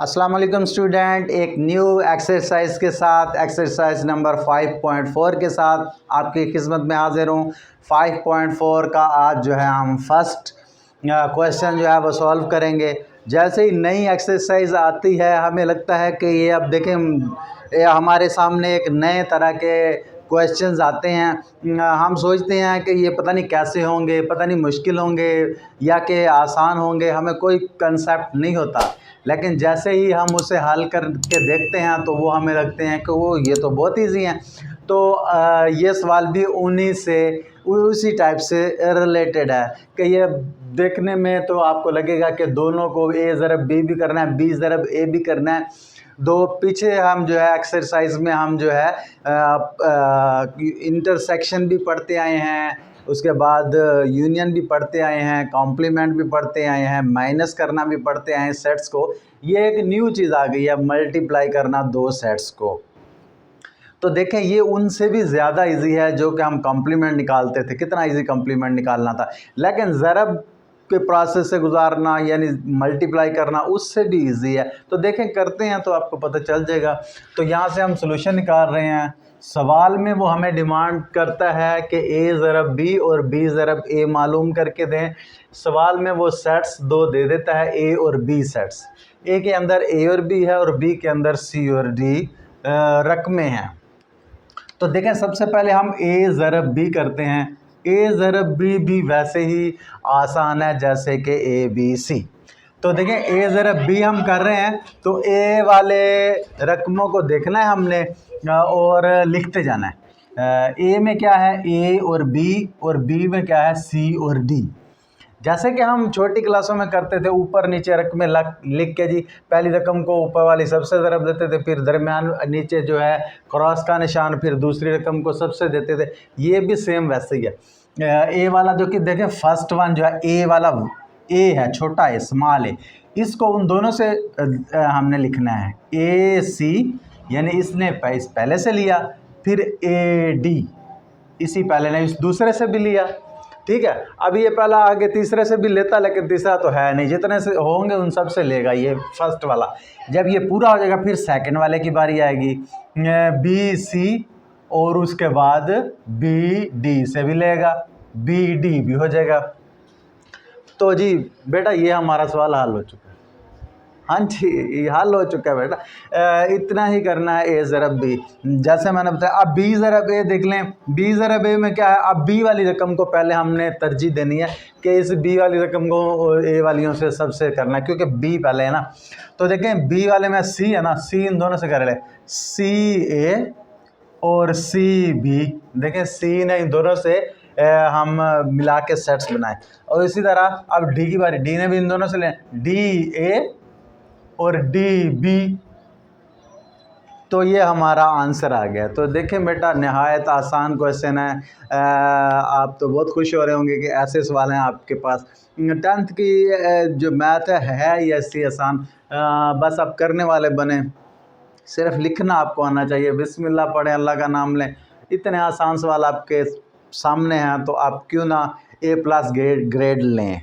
अस्सलाम वालेकुम स्टूडेंट, एक न्यू एक्सरसाइज के साथ एक्सरसाइज नंबर 5.4 के साथ आपकी खिदमत में हाजिर हूँ। 5.4 का आज जो है हम फर्स्ट क्वेश्चन जो है वो सॉल्व करेंगे। जैसे ही नई एक्सरसाइज आती है हमें लगता है कि ये अब देखें ये हमारे सामने एक नए तरह के क्वेश्चंस आते हैं। हम सोचते हैं कि ये पता नहीं कैसे होंगे, पता नहीं मुश्किल होंगे या कि आसान होंगे, हमें कोई कंसेप्ट नहीं होता। लेकिन जैसे ही हम उसे हल करके देखते हैं तो वो हमें लगते हैं कि वो ये तो बहुत ईजी हैं। तो ये सवाल भी उन्हीं से उसी टाइप से रिलेटेड है कि ये देखने में तो आपको लगेगा कि दोनों को ए ज़रब बी भी करना है, बी ज़रब ए भी करना है। दो पीछे हम जो है एक्सरसाइज में हम जो है इंटरसेक्शन भी पढ़ते आए हैं, उसके बाद यूनियन भी पढ़ते आए हैं, कॉम्प्लीमेंट भी पढ़ते आए हैं, माइनस करना भी पढ़ते आए हैं सेट्स को। ये एक न्यू चीज़ आ गई है, मल्टीप्लाई करना दो सेट्स को। तो देखें ये उनसे भी ज़्यादा इजी है जो कि हम कॉम्प्लीमेंट निकालते थे। कितना इजी कॉम्प्लीमेंट निकालना था, लेकिन ज़रब के प्रोसेस से गुजारना यानी मल्टीप्लाई करना उससे भी इजी है। तो देखें करते हैं तो आपको पता चल जाएगा। तो यहाँ से हम सॉल्यूशन निकाल रहे हैं। सवाल में वो हमें डिमांड करता है कि ए ज़रब बी और बी ज़रब ए मालूम करके दें। सवाल में वो सेट्स दो दे देता है, ए और बी सेट्स। ए के अंदर ए और बी है और बी के अंदर सी और डी रकमें हैं। तो देखें सबसे पहले हम ए ज़रब बी करते हैं। ए ज़रब बी भी वैसे ही आसान है जैसे कि ए बी सी। तो देखें ए ज़रब बी हम कर रहे हैं तो ए वाले रकमों को देखना है हमने और लिखते जाना है। ए में क्या है, ए और बी में क्या है, सी और डी। जैसे कि हम छोटी क्लासों में करते थे, ऊपर नीचे रकमें लिख के जी पहली रकम को ऊपर वाली सबसे ज़रब देते थे, फिर दरमियान नीचे जो है क्रॉस का निशान, फिर दूसरी रकम को सबसे देते थे। ये भी सेम वैसे ही है। ए वाला जो कि देखें फर्स्ट वन जो है ए वाला, ए है छोटा ए स्मॉल ए, इसको उन दोनों से हमने लिखना है। ए सी यानी इसने पहले से लिया, फिर ए डी इसी पहले ने इस दूसरे से भी लिया, ठीक है। अब ये पहला आगे तीसरे से भी लेता, लेकिन तीसरा तो है नहीं, जितने से होंगे उन सब से लेगा ये फर्स्ट वाला। जब ये पूरा हो जाएगा फिर सेकंड वाले की बारी आएगी, बी सी और उसके बाद बी डी से भी लेगा, बी डी भी हो जाएगा। तो जी बेटा ये हमारा सवाल हल हो चुका है। हाँ जी ये हल हो चुका है बेटा। इतना ही करना है ए ज़रब बी, जैसे मैंने बताया। अब बी ज़रब ए देख लें। बी ज़रब ए में क्या है, अब बी वाली रकम को पहले हमने तरजीह देनी है कि इस बी वाली रकम को ए वालियों से सबसे करना है, क्योंकि बी पहले है ना। तो देखें बी वाले में सी है ना, सी इन दोनों से कर ले, सी ए और सी बी। देखें सी ने इन दोनों से हम मिला के सेट्स बनाए। और इसी तरह अब डी की बारी, डी ने भी इन दोनों से लें, डी ए और डी बी। तो ये हमारा आंसर आ गया। तो देखें बेटा नहायत आसान क्वेश्चन है। आप तो बहुत खुश हो रहे होंगे कि ऐसे सवाल हैं आपके पास। 10th की जो मैथ है ये ऐसी आसान, बस आप करने वाले बने, सिर्फ लिखना आपको आना चाहिए। बिस्मिल्लाह पढ़ें, अल्लाह का नाम लें। इतने आसान सवाल आपके सामने हैं तो आप क्यों ना A+ ग्रेड लें।